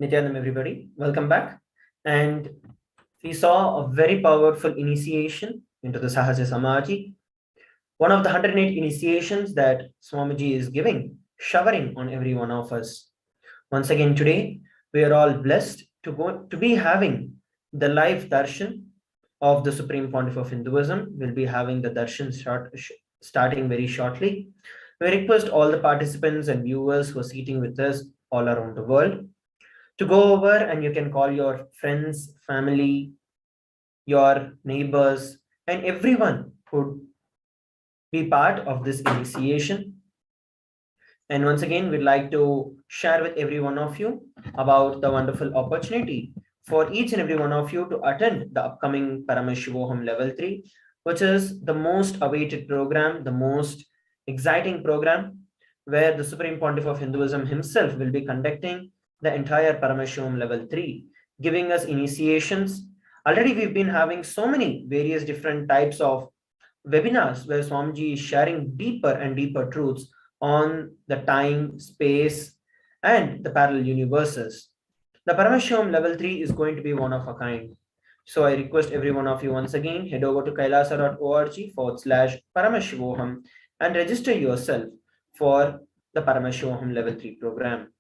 Nithyanam, everybody. Welcome back. And we saw a very powerful initiation into the Sahaja Samadhi, one of the 108 initiations that Swamiji is giving, showering on every one of us. Once again, today, we are all blessed to be having the live darshan of the Supreme Pontiff of Hinduism. We'll be having the darshan starting very shortly. We request all the participants and viewers who are sitting with us all around the world to go over, and you can call your friends, family, your neighbors, and everyone who be part of this initiation. And once again, we'd like to share with every one of you about the wonderful opportunity for each and every one of you to attend the upcoming Paramashivoham Level 3, which is the most awaited program, the most exciting program, where the Supreme Pontiff of Hinduism himself will be conducting the entire Paramashivoham Level 3, giving us initiations. Already we've been having so many various different types of webinars where Swamiji is sharing deeper and deeper truths on the time, space, and the parallel universes. The Paramashivam level 3 is going to be one of a kind. So I request every one of you once again, head over to kailasa.org/Paramashivoham and register yourself for the Paramashivoham level 3 program.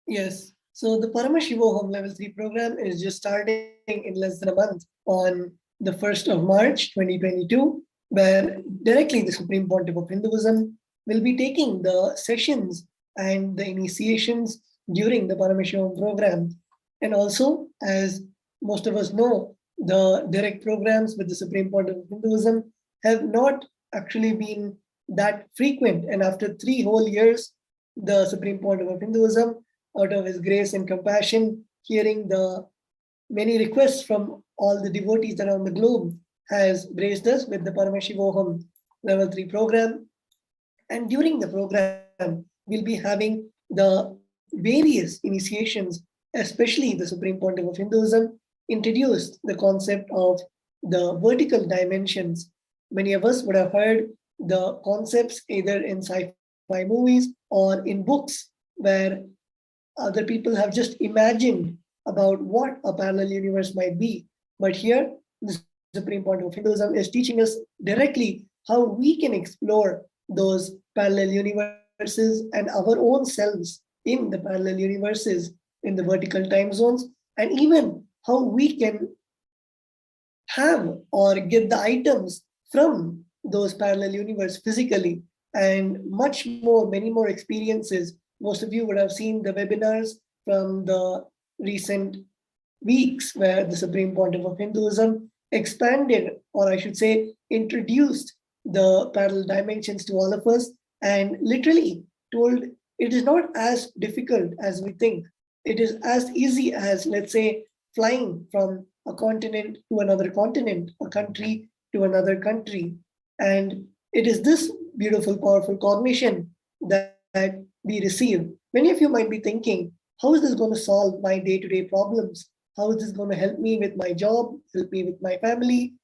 Yes. So the Paramashivoham Level 3 program is just starting in less than a month on the 1st of March 2022, where directly the Supreme Pontiff of Hinduism will be taking the sessions and the initiations during the Paramashivoham program. And also, as most of us know, the direct programs with the Supreme Pontiff of Hinduism have not actually been that frequent. And after 3 whole years, the Supreme Pontiff of Hinduism, out of his grace and compassion, hearing the many requests from all the devotees around the globe, has graced us with the Paramashivoham Level 3 program. And during the program, we'll be having the various initiations, especially the Supreme Pontiff of Hinduism introduced the concept of the vertical dimensions. Many of us would have heard the concepts either in sci-fi movies or in books, where other people have just imagined about what a parallel universe might be. But here, the Supreme Pontiff of Hinduism is teaching us directly how we can explore those parallel universes and our own selves in the parallel universes in the vertical time zones, and even how we can have or get the items from those parallel universe physically, and much more, many more experiences. Most of you would have seen the webinars from the recent weeks where the Supreme Pontiff of Hinduism expanded, or I should say, introduced the parallel dimensions to all of us and literally told it is not as difficult as we think. It is as easy as, let's say, flying from a continent to another continent, a country to another country. And it is this beautiful, powerful cognition that we receive. Many of you might be thinking, how is this going to solve my day-to-day problems? How is this going to help me with my job, help me with my family?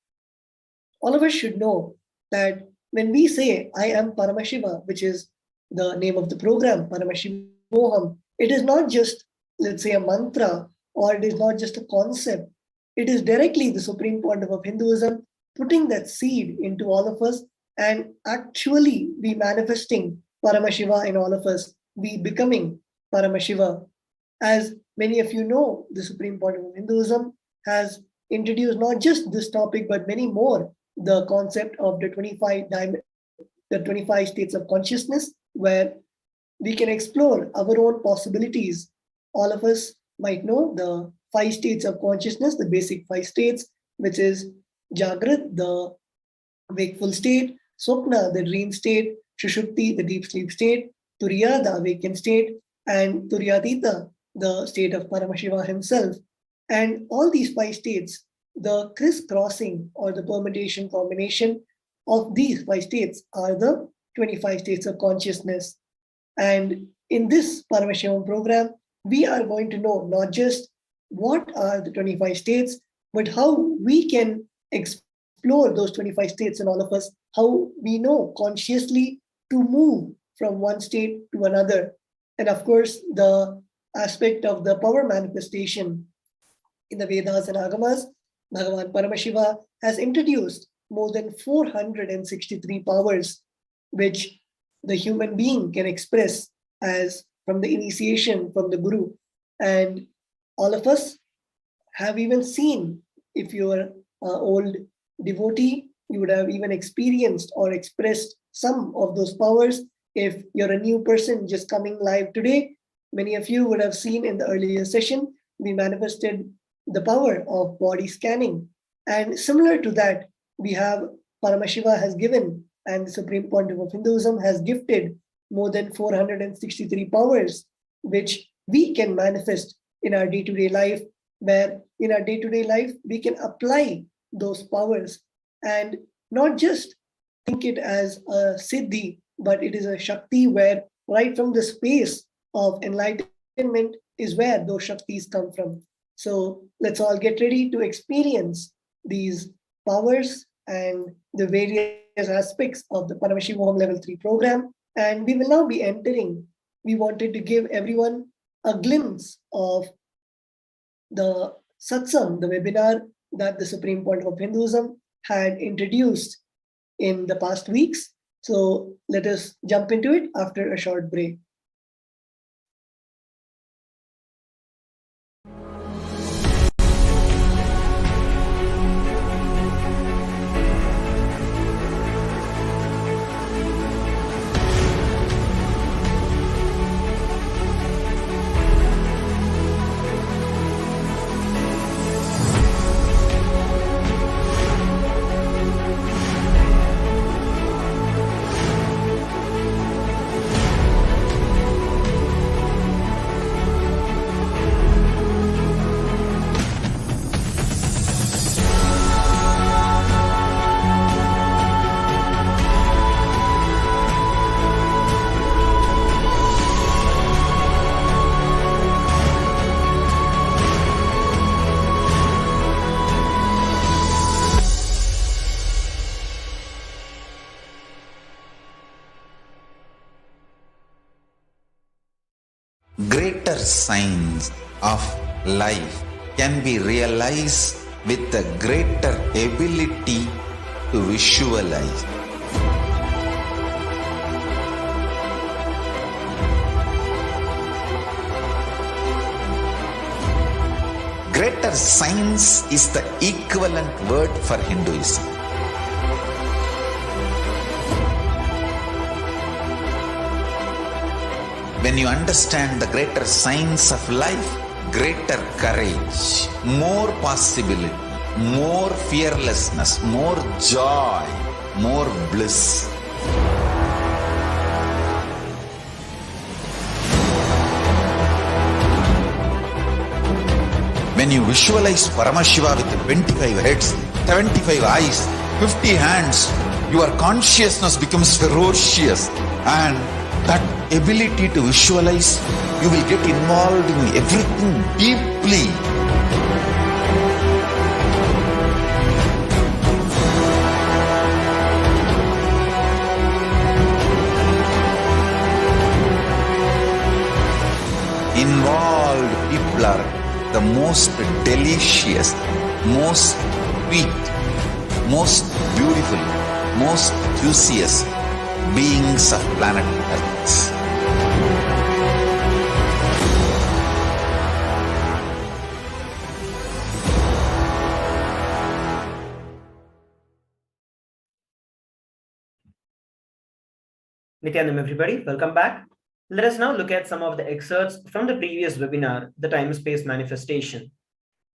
All of us should know that when we say, I am Paramashiva, which is the name of the program, Paramashivoham, it is not just, let's say, a mantra, or it is not just a concept. It is directly the Supreme Pontiff of Hinduism putting that seed into all of us and actually be manifesting Paramashiva in all of us, be becoming Paramashiva. As many of you know, the Supreme Pontiff of Hinduism has introduced not just this topic, but many more, the concept of the 25 states of consciousness, where we can explore our own possibilities. All of us might know the 5 states of consciousness, the basic 5 states, which is Jagrat, the wakeful state, Swapna, the dream state, Shushupti, the deep sleep state, Turiya, the awakened state, and Turyatita, the state of Paramashiva himself. And all these 5 states, the crisscrossing or the permutation combination of these 5 states are the 25 states of consciousness. And in this Paramashivam program, we are going to know not just what are the 25 states, but how we can explore those 25 states in all of us, how we know consciously to move from one state to another. And of course, the aspect of the power manifestation in the Vedas and Agamas, Bhagavan Paramashiva has introduced more than 463 powers, which the human being can express as from the initiation from the Guru. And all of us have even seen, if you are an old devotee, you would have even experienced or expressed some of those powers. If you're a new person just coming live today, many of you would have seen in the earlier session, we manifested the power of body scanning. And similar to that, we have Paramashiva has given, and the Supreme Pontiff of Hinduism has gifted more than 463 powers, which we can manifest in our day-to-day life, where in our day-to-day life, we can apply those powers and not just think it as a siddhi, but it is a shakti where right from the space of enlightenment is where those shaktis come from. So let's all get ready to experience these powers and the various aspects of the Paramashivoham Level 3 program. And we will now be entering. We wanted to give everyone a glimpse of the satsang, the webinar that the Supreme Pontiff of Hinduism had introduced in the past weeks. So let us jump into it after a short break. Greater signs of life can be realized with a greater ability to visualize. Greater science is the equivalent word for Hinduism. When you understand the greater science of life, greater courage, more possibility, more fearlessness, more joy, more bliss. When you visualize Paramashiva with 25 heads, 75 eyes, 50 hands, your consciousness becomes ferocious, and that ability to visualize, you will get involved in everything deeply. Involved people are the most delicious, most sweet, most beautiful, most juiciest beings of planet Earth. Nithyanam, everybody, welcome back. Let us now look at some of the excerpts from the previous webinar, the time-space manifestation.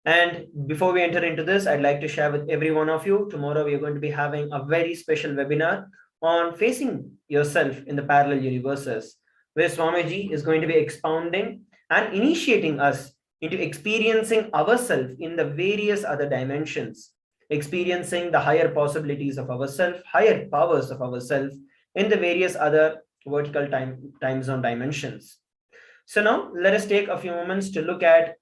And before we enter into this, I'd like to share with every one of you, tomorrow we are going to be having a very special webinar on facing yourself in the parallel universes, where Swamiji is going to be expounding and initiating us into experiencing ourselves in the various other dimensions, experiencing the higher possibilities of ourselves, higher powers of ourselves in the various other vertical time zone dimensions. So now let us take a few moments to look at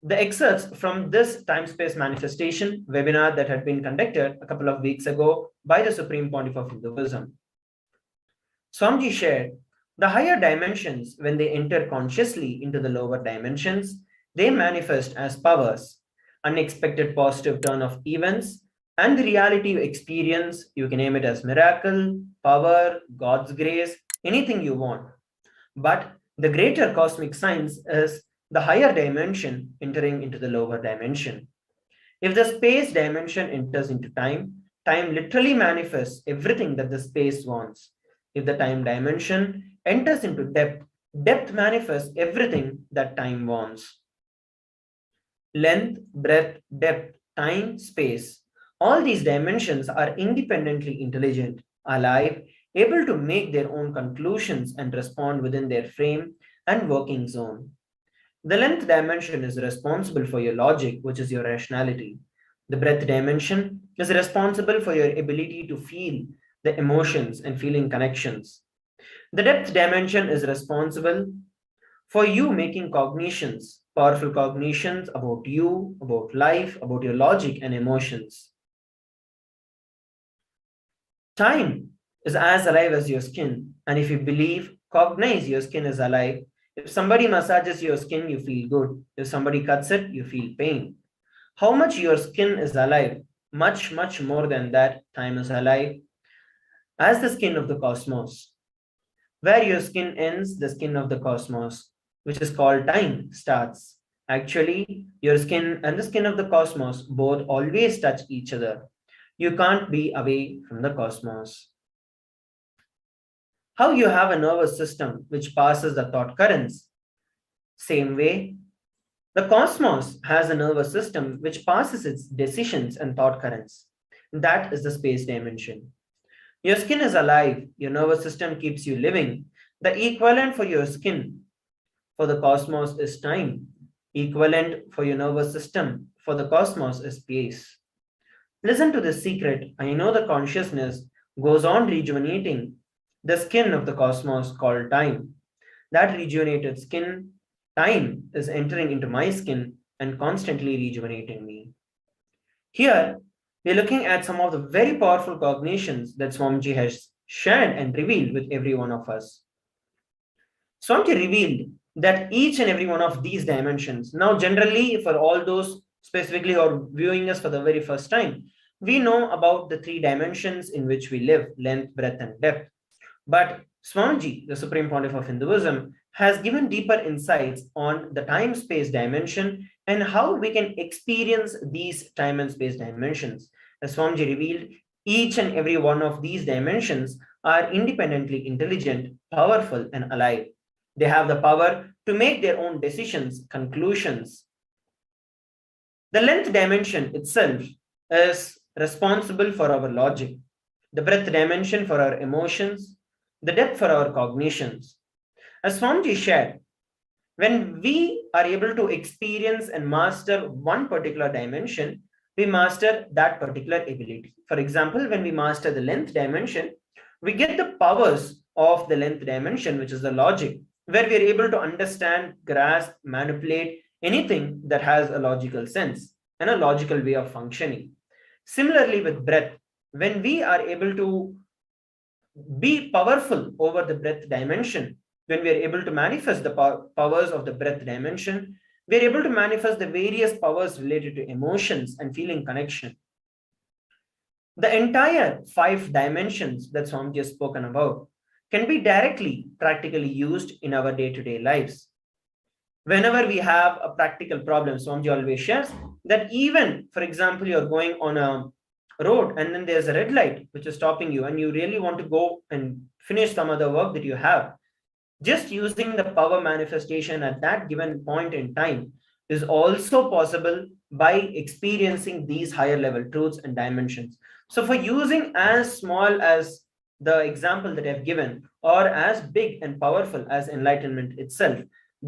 the excerpts from this time-space manifestation webinar that had been conducted a couple of weeks ago by the Supreme Pontiff of Hinduism. Swamiji shared, the higher dimensions, when they enter consciously into the lower dimensions, they manifest as powers, unexpected positive turn of events, and the reality you experience. You can name it as miracle, power, God's grace, anything you want. But the greater cosmic science is the higher dimension entering into the lower dimension. If the space dimension enters into time, time literally manifests everything that the space wants. If the time dimension enters into depth, depth manifests everything that time wants. Length, breadth, depth, time, space. All these dimensions are independently intelligent, alive, able to make their own conclusions and respond within their frame and working zone. The length dimension is responsible for your logic, which is your rationality. The breadth dimension is responsible for your ability to feel the emotions and feeling connections. The depth dimension is responsible for you making cognitions, powerful cognitions about you, about life, about your logic and emotions. Time is as alive as your skin, and if you believe, cognize your skin is alive. If somebody massages your skin, you feel good. If somebody cuts it, you feel pain. How much your skin is alive? Much, much more than that, time is alive as the skin of the cosmos. Where your skin ends, the skin of the cosmos, which is called time, starts. Actually, your skin and the skin of the cosmos both always touch each other. You can't be away from the cosmos. How you have a nervous system which passes the thought currents. Same way, the cosmos has a nervous system which passes its decisions and thought currents. That is the space dimension. Your skin is alive, your nervous system keeps you living. The equivalent for your skin for the cosmos is time. Equivalent for your nervous system for the cosmos is space. Listen to this secret. I know the consciousness goes on rejuvenating the skin of the cosmos called time. That rejuvenated skin, time, is entering into my skin and constantly rejuvenating me. Here, we're looking at some of the very powerful cognitions that Swamiji has shared and revealed with every one of us. Swamiji revealed that each and every one of these dimensions, now generally for all those specifically who are viewing us for the very first time, we know about the three dimensions in which we live, length, breadth, and depth. But Swamiji, the Supreme Pontiff of Hinduism, has given deeper insights on the time-space dimension and how we can experience these time and space dimensions. As Swamiji revealed, each and every one of these dimensions are independently intelligent, powerful, and alive. They have the power to make their own decisions, conclusions. The length dimension itself is responsible for our logic, the breadth dimension for our emotions, the depth for our cognitions. As Swamiji shared, when we are able to experience and master one particular dimension, we master that particular ability. For example, when we master the length dimension, we get the powers of the length dimension, which is the logic, where we are able to understand, grasp, manipulate anything that has a logical sense and a logical way of functioning. Similarly, with breadth, when we are able to be powerful over the breadth dimension, when we are able to manifest the powers of the breadth dimension, we are able to manifest the various powers related to emotions and feeling connection. The entire 5 dimensions that Swamiji has spoken about can be directly, practically used in our day-to-day lives. Whenever we have a practical problem, Swamiji always shares that even, for example, you're going on a road and then there's a red light which is stopping you and you really want to go and finish some other work that you have. Just using the power manifestation at that given point in time is also possible by experiencing these higher level truths and dimensions. So for using as small as the example that I've given or as big and powerful as enlightenment itself,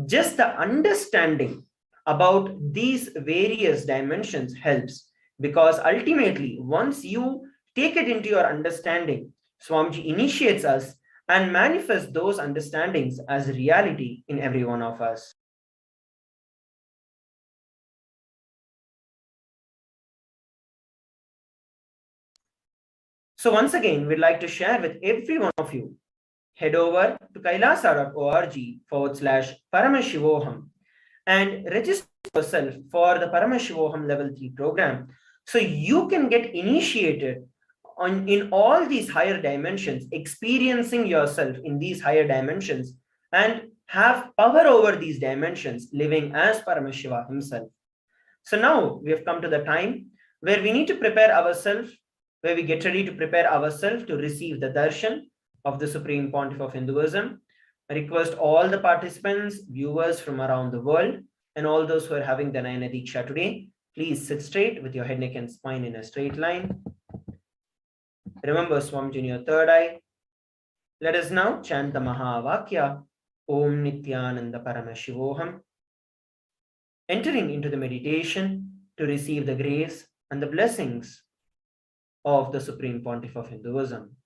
just the understanding about these various dimensions helps, because ultimately once you take it into your understanding, Swamiji initiates us and manifest those understandings as reality in every one of us. So once again, we'd like to share with every one of you head over to kailasa.org/Paramashivoham and register yourself for the Paramashivoham Level 3 program so you can get initiated in all these higher dimensions, experiencing yourself in these higher dimensions and have power over these dimensions, living as Paramashiva himself. So now we have come to the time where we need to prepare ourselves, where we get ready to prepare ourselves to receive the darshan of the Supreme Pontiff of Hinduism. I request all the participants, viewers from around the world, and all those who are having the Nayana Diksha today, please sit straight with your head, neck, and spine in a straight line. Remember Swamiji in your third eye. Let us now chant the Mahavakya, Om Nithyananda Paramashivoham, entering into the meditation to receive the grace and the blessings of the Supreme Pontiff of Hinduism.